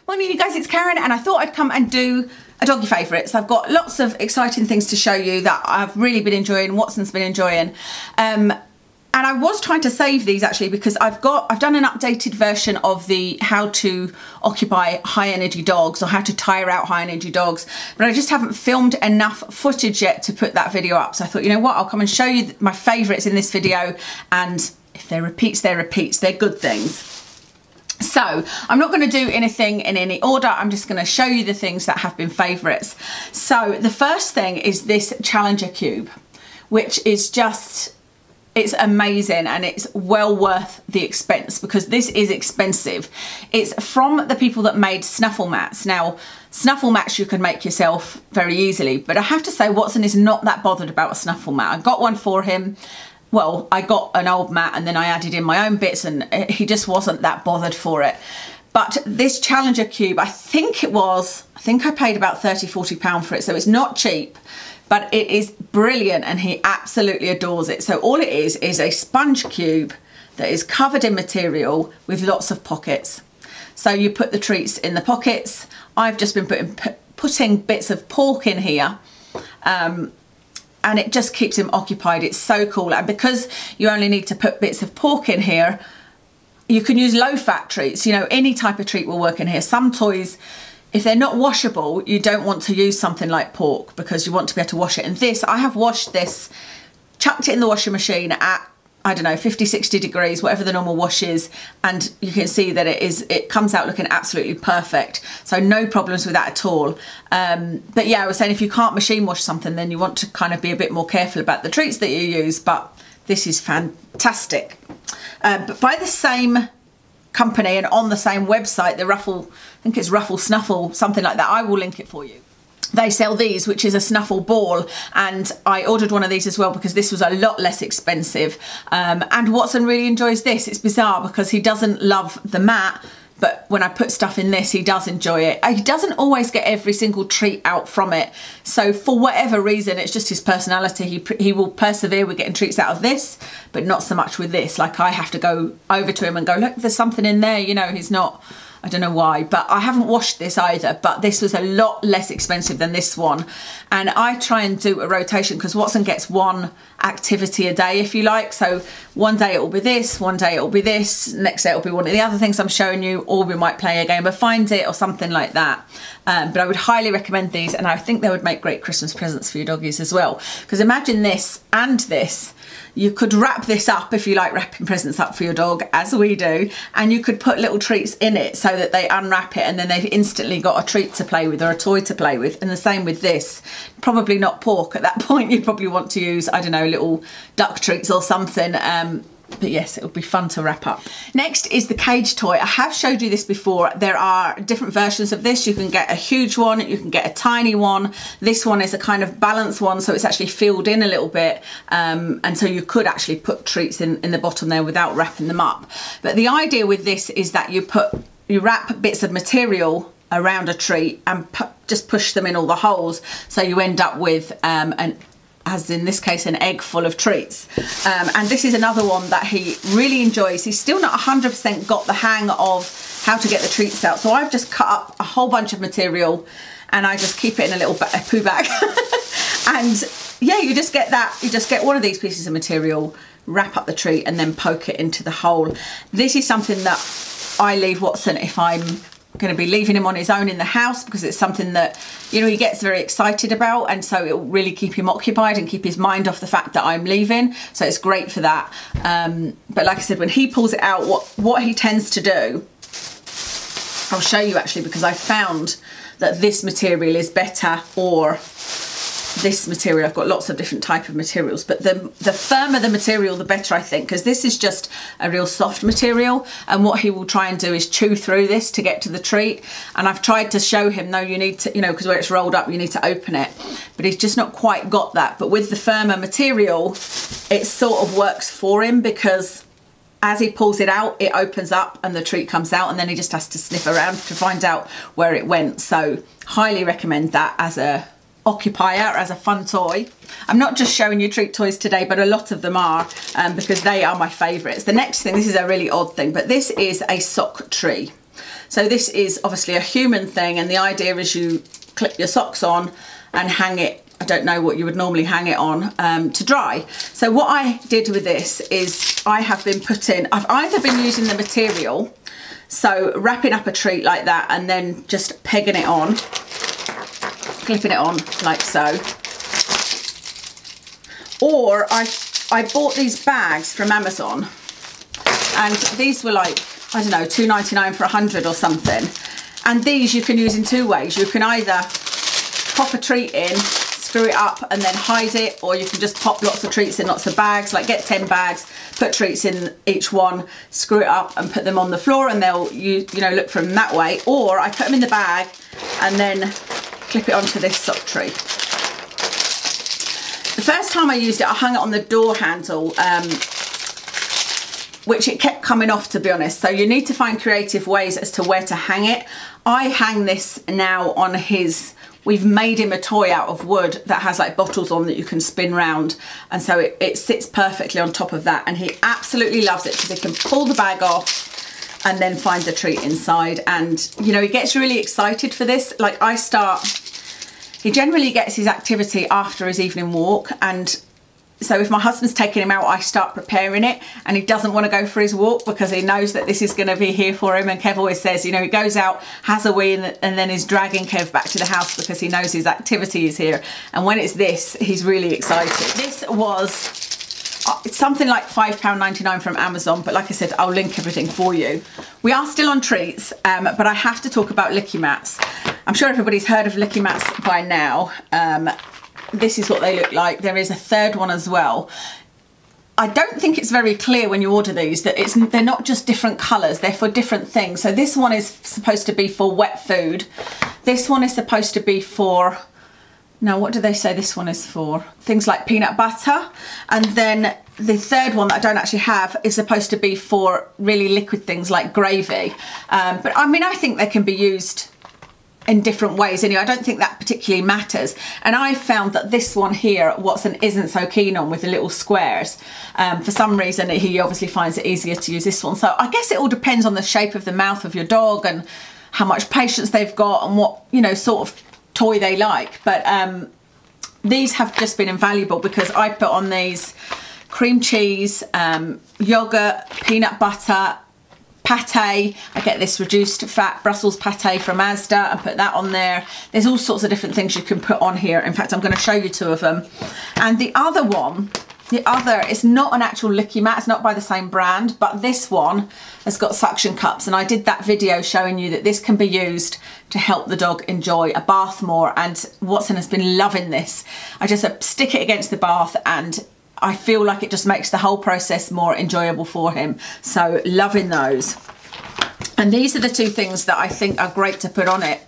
Morning you guys, it's Karen and I thought I'd come and do a doggy favourites. I've got lots of exciting things to show you that I've really been enjoying, Watson's been enjoying. And I was trying to save these actually because I've done an updated version of the how to occupy high energy dogs or how to tire out high energy dogs, but I just haven't filmed enough footage yet to put that video up. So I thought, you know what, I'll come and show you my favourites in this video, and if they're repeats, they're repeats, they're good things. So I'm not going to do anything in any order, I'm just going to show you the things that have been favourites. So the first thing is this Challenger Cube, which is just, it's amazing and it's well worth the expense because this is expensive. It's from the people that made Snuffle Mats. Now, Snuffle Mats you can make yourself very easily, but I have to say Watson is not that bothered about a Snuffle Mat. I got one for him. Well, I got an old mat and then I added in my own bits and he just wasn't that bothered for it. But this Challenger Cube, I think I paid about £30–40 for it, so it's not cheap, but it is brilliant and he absolutely adores it. So all it is a sponge cube that is covered in material with lots of pockets. So you put the treats in the pockets. I've just been putting bits of pork in here. And it just keeps him occupied. It's so cool. And because you only need to put bits of pork in here, you can use low fat treats. You know, any type of treat will work in here. Some toys, if they're not washable, you don't want to use something like pork because you want to be able to wash it. And this, I have washed this, chucked it in the washing machine at, I don't know, 50–60 degrees, whatever the normal wash is, and you can see that it comes out looking absolutely perfect. So no problems with that at all. But yeah, I was saying if you can't machine wash something, then you want to kind of be a bit more careful about the treats that you use, but this is fantastic. But by the same company and on the same website, the Ruffle, I think it's Ruffle Snuffle, something like that, I will link it for you. They sell these, which is a snuffle ball, and I ordered one of these as well because this was a lot less expensive. And Watson really enjoys this. It's bizarre because he doesn't love the mat, but when I put stuff in this, he does enjoy it. He doesn't always get every single treat out from it. So for whatever reason, it's just his personality. He will persevere with getting treats out of this, but not so much with this. Like I have to go over to him and go, look, there's something in there. You know, he's not... I don't know why, but I haven't washed this either, but this was a lot less expensive than this one. And I try and do a rotation because Watson gets one activity a day, if you like. So one day it will be this, one day it will be this, next day it will be one of the other things I'm showing you, or we might play a game of Find It or something like that. But I would highly recommend these, and I think they would make great Christmas presents for your doggies as well. Because imagine this and this. You could wrap this up if you like wrapping presents up for your dog, as we do, and you could put little treats in it so that they unwrap it and then they've instantly got a treat to play with or a toy to play with. And the same with this. Probably not pork at that point. You'd probably want to use, I don't know, little duck treats or something. But yes, it would be fun to wrap up. Next is the cage toy. I have showed you this before. There are different versions of this. You can get a huge one, you can get a tiny one. This one is a kind of balanced one, so it's actually filled in a little bit. And so you could actually put treats in the bottom there without wrapping them up. But the idea with this is that you wrap bits of material around a treat and just push them in all the holes. So you end up with as in this case, an egg full of treats. And this is another one that he really enjoys. He's still not 100% got the hang of how to get the treats out. So I've just cut up a whole bunch of material and I just keep it in a little poo bag. And yeah, you just get that. You just get one of these pieces of material, wrap up the treat and then poke it into the hole. This is something that I leave Watson if I'm going to be leaving him on his own in the house, because it's something that, you know, he gets very excited about, and so it will really keep him occupied and keep his mind off the fact that I'm leaving. So it's great for that. But like I said, when he pulls it out, what he tends to do, I'll show you actually, because I found that this material is better, or this material. I've got lots of different type of materials, but the firmer the material, the better, I think, because this is just a real soft material, and what he will try and do is chew through this to get to the treat. And I've tried to show him, no, you need to, you know, because where it's rolled up, you need to open it, but he's just not quite got that. But with the firmer material, it sort of works for him, because as he pulls it out, it opens up and the treat comes out, and then he just has to sniff around to find out where it went. So highly recommend that as a occupier, as a fun toy. I'm not just showing you treat toys today, but a lot of them are, because they are my favourites. The next thing, this is a really odd thing, but this is a sock tree. So this is obviously a human thing, and the idea is you clip your socks on and hang it, I don't know what you would normally hang it on, to dry. So what I did with this is I have been I've either been using the material, so wrapping up a treat like that and then just pegging it on, clipping it on like so, or I bought these bags from Amazon, and these were like, I don't know, $2.99 for 100 or something. And these you can use in two ways. You can either pop a treat in, screw it up and then hide it, or you can just pop lots of treats in lots of bags, like get 10 bags, put treats in each one, screw it up and put them on the floor, and they'll, you know, look from that way. Or I put them in the bag and then clip it onto this sock tree. The first time I used it, I hung it on the door handle, which it kept coming off, to be honest. So you need to find creative ways as to where to hang it. I hang this now on his, we've made him a toy out of wood that has like bottles on that you can spin round, and so it sits perfectly on top of that, and he absolutely loves it because he can pull the bag off and then find the treat inside. And you know, he gets really excited for this. Like he generally gets his activity after his evening walk, and so if my husband's taking him out, I start preparing it, and he doesn't want to go for his walk because he knows that this is going to be here for him. And Kev always says, you know, he goes out, has a wee, and then is dragging Kev back to the house because he knows his activity is here. And when it's this, he's really excited. This was it's something like £5.99 from Amazon, but like I said, I'll link everything for you. We are still on treats, but I have to talk about Licki Mats. I'm sure everybody's heard of Licki Mats by now. This is what they look like. There is a third one as well. I don't think it's very clear when you order these that they're not just different colours, they're for different things. So this one is supposed to be for wet food. This one is supposed to be for, now what do they say this one is for? Things like peanut butter. And then the third one that I don't actually have is supposed to be for really liquid things like gravy. But I mean, I think they can be used in different ways anyway. I don't think that particularly matters. And I found that this one here, Watson isn't so keen on, with the little squares. For some reason, he obviously finds it easier to use this one. So I guess it all depends on the shape of the mouth of your dog and how much patience they've got and what, you know, sort of toy they like. But these have just been invaluable because I put on these cream cheese, yogurt, peanut butter, pate. I get this reduced fat Brussels pate from Asda and put that on there. There's all sorts of different things you can put on here. In fact, I'm going to show you two of them. And the other one, is not an actual Licki Mat, it's not by the same brand, but this one has got suction cups, and I did that video showing you that this can be used to help the dog enjoy a bath more, and Watson has been loving this. I just stick it against the bath and I feel like it just makes the whole process more enjoyable for him. So loving those. And these are the two things that I think are great to put on it.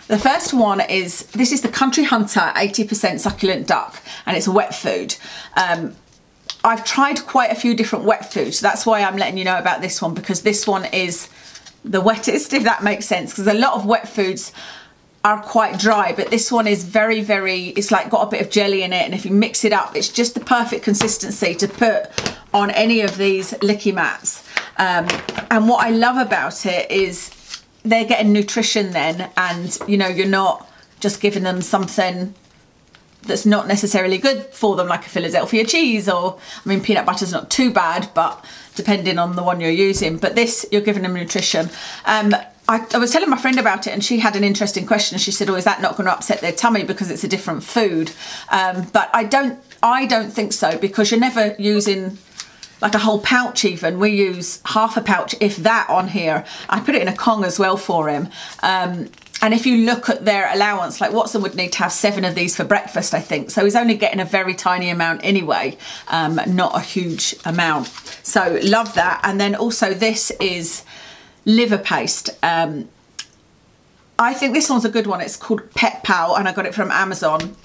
The first one is, this is the Country Hunter 80% succulent duck, and it's wet food. I've tried quite a few different wet foods. So that's why I'm letting you know about this one, because this one is the wettest, if that makes sense, because a lot of wet foods are quite dry, but this one is very, very, it's like got a bit of jelly in it, and if you mix it up, it's just the perfect consistency to put on any of these Licki Mats. And what I love about it is they're getting nutrition then, and you know, you're not just giving them something that's not necessarily good for them, like a Philadelphia cheese, or, I mean, peanut butter's not too bad, but depending on the one you're using, but this, you're giving them nutrition. I was telling my friend about it, and she had an interesting question. She said, oh, is that not going to upset their tummy because it's a different food? But I don't think so, because you're never using like a whole pouch even. We use half a pouch, if that, on here. I put it in a Kong as well for him. And if you look at their allowance, like Watson would need to have 7 of these for breakfast, I think. So he's only getting a very tiny amount anyway, not a huge amount. So love that. And then also this is liver paste. I think this one's a good one. It's called Pet Pal, and I got it from Amazon.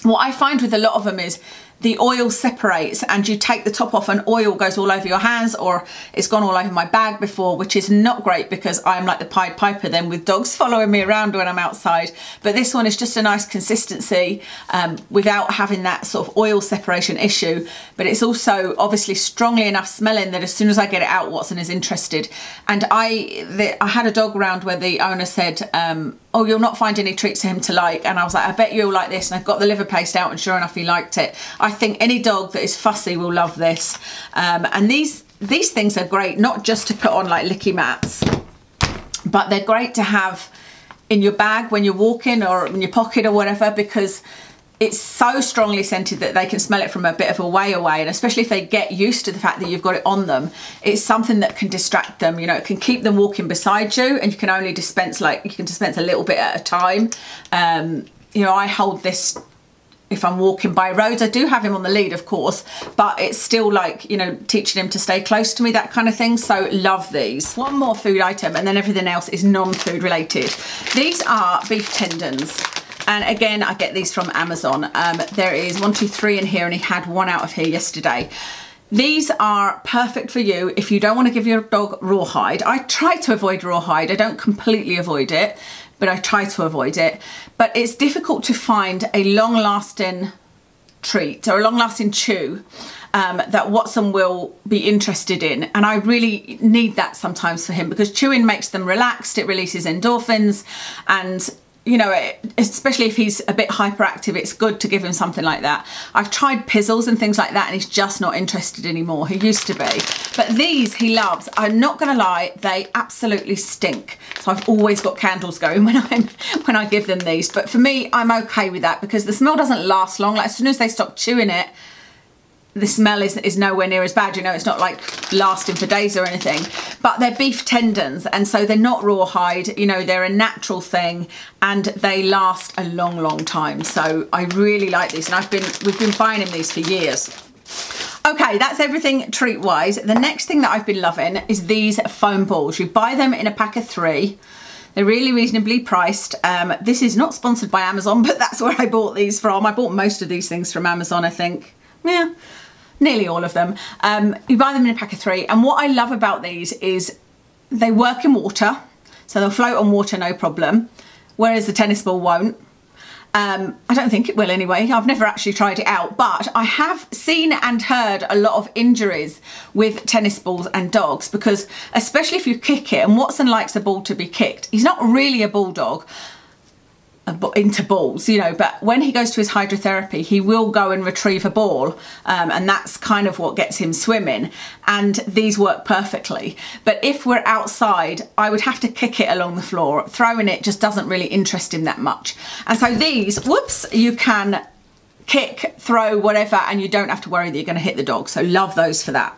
What I find with a lot of them is the oil separates and you take the top off and oil goes all over your hands, or it's gone all over my bag before, which is not great because I'm like the Pied Piper then with dogs following me around when I'm outside. But this one is just a nice consistency without having that sort of oil separation issue. But it's also obviously strongly enough smelling that as soon as I get it out, Watson is interested. And I had a dog around where the owner said, oh, you'll not find any treats for him to like. And I was like, I bet you'll like this. And I got the liver paste out and sure enough, he liked it. I think any dog that is fussy will love this. And these things are great, not just to put on like Licki Mats, but they're great to have in your bag when you're walking or in your pocket or whatever, because it's so strongly scented that they can smell it from a bit of a way away. And especially if they get used to the fact that you've got it on them, it's something that can distract them. You know, it can keep them walking beside you, and you can only dispense, like, you can dispense a little bit at a time. You know, I hold this if I'm walking by roads. I do have him on the lead, of course, but it's still like, you know, teaching him to stay close to me, that kind of thing. So love these. One more food item and then everything else is non-food related. These are beef tendons. And again, I get these from Amazon. There is 1, 2, 3 in here, and he had one out of here yesterday. These are perfect for you if you don't want to give your dog rawhide. I try to avoid rawhide. I don't completely avoid it, but I try to avoid it. But it's difficult to find a long-lasting treat or a long-lasting chew that Watson will be interested in. And I really need that sometimes for him, because chewing makes them relaxed. It releases endorphins, and you know, especially if he's a bit hyperactive, it's good to give him something like that. I've tried pizzles and things like that, and he's just not interested anymore. He used to be. But these he loves. I'm not going to lie, they absolutely stink. So I've always got candles going when I give them these. But for me, I'm okay with that because the smell doesn't last long. Like, as soon as they stop chewing it, the smell is nowhere near as bad. You know, it's not like lasting for days or anything. But they're beef tendons, and so they're not rawhide. You know, they're a natural thing, and they last a long, long time. So I really like these, and we've been buying him these for years. Okay, that's everything treat-wise. The next thing that I've been loving is these foam balls. You buy them in a pack of 3. They're really reasonably priced. This is not sponsored by Amazon, but that's where I bought these from. I bought most of these things from Amazon, I think. Yeah. Nearly all of them. You buy them in a pack of 3, and what I love about these is they work in water, so they'll float on water no problem, whereas the tennis ball won't. I don't think it will anyway. I've never actually tried it out, but I have seen and heard a lot of injuries with tennis balls and dogs, because especially if you kick it, and Watson likes a ball to be kicked. He's not really a bulldog into balls, you know, but when he goes to his hydrotherapy, he will go and retrieve a ball, and that's kind of what gets him swimming, and these work perfectly. But if we're outside, I would have to kick it along the floor. Throwing it just doesn't really interest him that much. And so these, whoops, you can kick, throw, whatever, and you don't have to worry that you're going to hit the dog. So love those for that.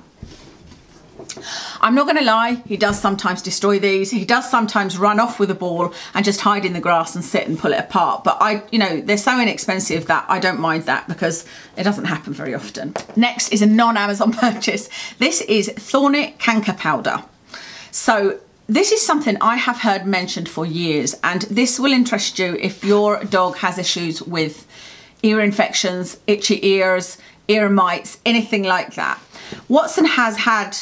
I'm not going to lie, he does sometimes destroy these. He does sometimes run off with a ball and just hide in the grass and sit and pull it apart. But you know, they're so inexpensive that I don't mind that, because it doesn't happen very often. Next is a non-Amazon purchase. This is Thornit Canker powder. So this is something I have heard mentioned for years, and this will interest you if your dog has issues with ear infections, itchy ears, ear mites, anything like that. Watson has had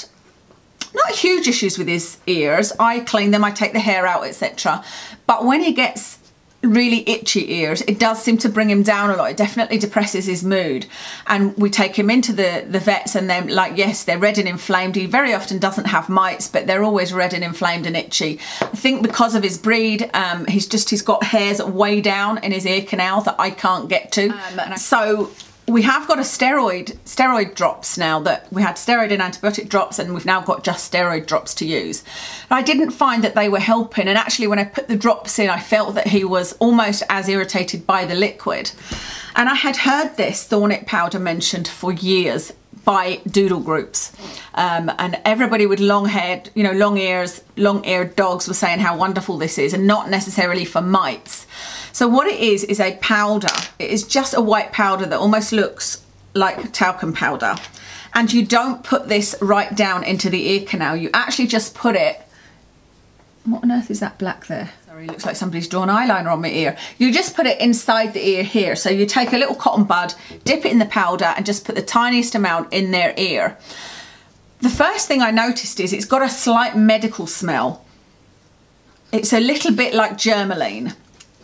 not huge issues with his ears. I clean them, I take the hair out, etc. But when he gets really itchy ears, it does seem to bring him down a lot. It definitely depresses his mood. And we take him into the vets, and then, like, yes, they're red and inflamed. He very often doesn't have mites, but they're always red and inflamed and itchy. I think because of his breed, he's got hairs way down in his ear canal that I can't get to. So we have got a steroid drops now. That we had steroid and antibiotic drops, and we've now got just steroid drops to use. But I didn't find that they were helping, and actually when I put the drops in, I felt that he was almost as irritated by the liquid. And I had heard this Thornit powder mentioned for years by doodle groups, and everybody with long-haired, you know, long-eared dogs were saying how wonderful this is, and not necessarily for mites. So what it is a powder. It is just a white powder that almost looks like talcum powder. And you don't put this right down into the ear canal. You actually just put it What on earth is that black there? Sorry, looks like somebody's drawn eyeliner on my ear. You just put it inside the ear here. So you take a little cotton bud, dip it in the powder and just put the tiniest amount in their ear. The first thing I noticed is it's got a slight medical smell. It's a little bit like Germaline,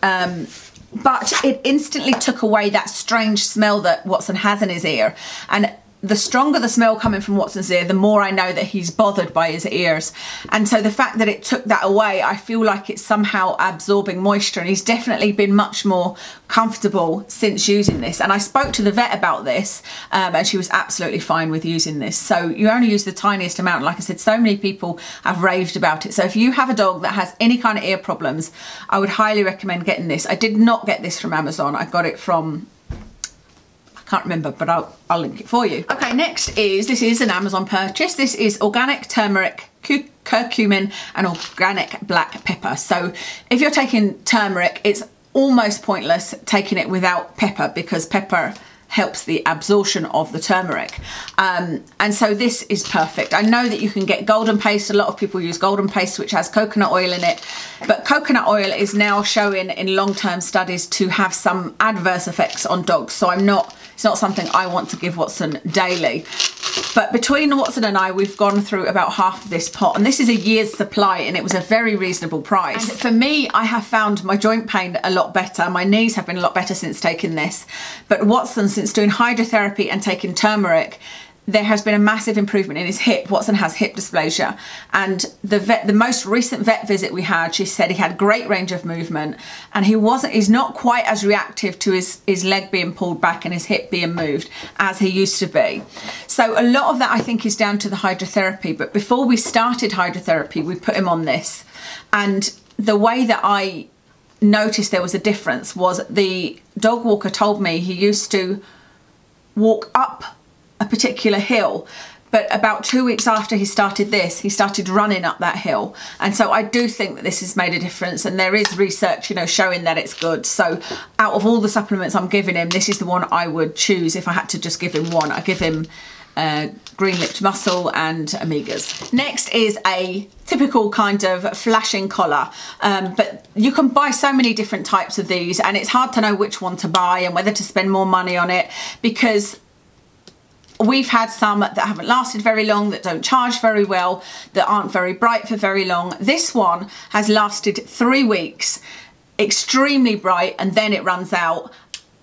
but it instantly took away that strange smell that Watson has in his ear. And the stronger the smell coming from Watson's ear, the more I know that he's bothered by his ears. And so the fact that it took that away, I feel like it's somehow absorbing moisture, and he's definitely been much more comfortable since using this. And I spoke to the vet about this and she was absolutely fine with using this. So you only use the tiniest amount. Like I said, so many people have raved about it. So if you have a dog that has any kind of ear problems, I would highly recommend getting this. I did not get this from Amazon. I got it from, can't remember, but I'll link it for you. Okay, next is, this is an Amazon purchase. This is organic turmeric, curcumin and organic black pepper. So if you're taking turmeric, it's almost pointless taking it without pepper because pepper helps the absorption of the turmeric. And so this is perfect. I know that you can get golden paste. A lot of people use golden paste, which has coconut oil in it, but coconut oil is now showing in long-term studies to have some adverse effects on dogs. So it's not something I want to give Watson daily. But between Watson and I, we've gone through about half of this pot, and this is a year's supply, and it was a very reasonable price. And for me, I have found my joint pain a lot better. My knees have been a lot better since taking this. But Watson, since doing hydrotherapy and taking turmeric, there has been a massive improvement in his hip. Watson has hip dysplasia, and the most recent vet visit we had, she said he had great range of movement, and he's not quite as reactive to his leg being pulled back and his hip being moved as he used to be. So a lot of that I think is down to the hydrotherapy. But before we started hydrotherapy, we put him on this, and the way that I noticed there was a difference was the dog walker told me he used to walk up a particular hill, but about 2 weeks after he started this, he started running up that hill. And so I do think that this has made a difference, and there is research, you know, showing that it's good. So out of all the supplements I'm giving him, this is the one I would choose if I had to just give him one. I give him green lipped mussel and omegas. Next is a typical kind of flashing collar, but you can buy so many different types of these, and it's hard to know which one to buy and whether to spend more money on it, because we've had some that haven't lasted very long, that don't charge very well, that aren't very bright for very long. This one has lasted 3 weeks, extremely bright, and then it runs out.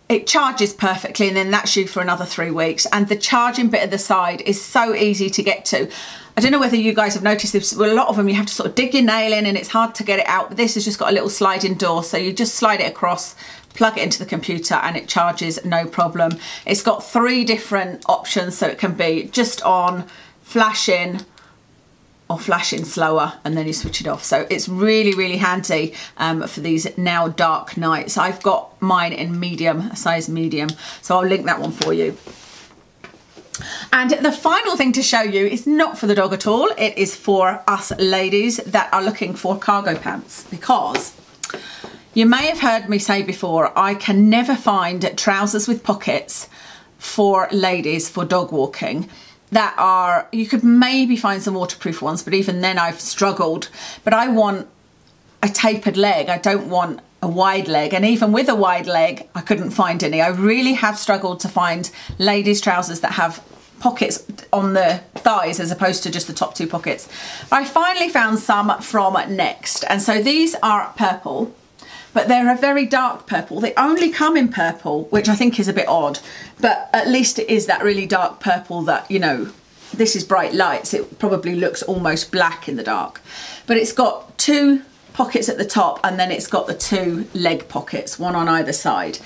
It charges perfectly, and then that's you for another 3 weeks. And the charging bit at the side is so easy to get to. I don't know whether you guys have noticed this, but a lot of them you have to sort of dig your nail in and it's hard to get it out. But this has just got a little sliding door, so you just slide it across, plug it into the computer, and it charges no problem. It's got 3 different options, so it can be just on, flashing, or flashing slower, and then you switch it off. So it's really, really handy for these now dark nights. I've got mine in medium, a size medium, so I'll link that one for you. And the final thing to show you is not for the dog at all. It is for us ladies that are looking for cargo pants, because you may have heard me say before, I can never find trousers with pockets for ladies for dog walking that are, you could maybe find some waterproof ones, but even then I've struggled. But I want a tapered leg. I don't want a wide leg, and even with a wide leg I couldn't find any. I really have struggled to find ladies trousers that have pockets on the thighs as opposed to just the top 2 pockets. I finally found some from Next, and so these are purple, but they're a very dark purple. They only come in purple, which I think is a bit odd, but at least it is that really dark purple that, you know, this is bright lights. It probably looks almost black in the dark, but it's got 2 pockets at the top, and then it's got the 2 leg pockets, one on either side,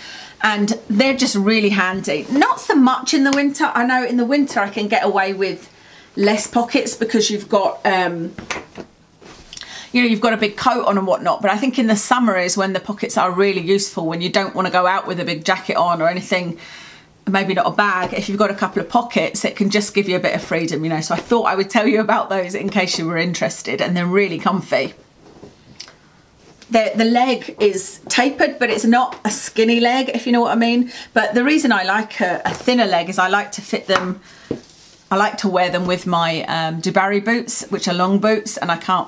and they're just really handy. Not so much in the winter. I know in the winter I can get away with less pockets because you've got you know, you've got a big coat on and whatnot, but I think in the summer is when the pockets are really useful, when you don't want to go out with a big jacket on or anything, maybe not a bag. If you've got a couple of pockets, it can just give you a bit of freedom, you know. So I thought I would tell you about those in case you were interested, and they're really comfy. The leg is tapered, but it's not a skinny leg, if you know what I mean. But the reason I like a thinner leg is I like to fit them, I like to wear them with my Dubarry boots, which are long boots, and I can't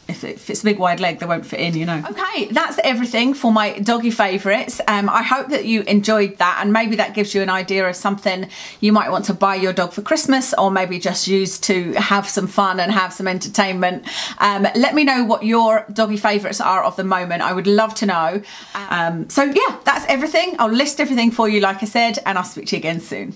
if it's a big wide leg, they won't fit in, you know. Okay, that's everything for my doggy favourites. I hope that you enjoyed that, and maybe that gives you an idea of something you might want to buy your dog for Christmas, or maybe just use to have some fun and have some entertainment. Let me know what your doggy favourites are of the moment. I would love to know. So yeah, that's everything. I'll list everything for you, like I said, and I'll speak to you again soon.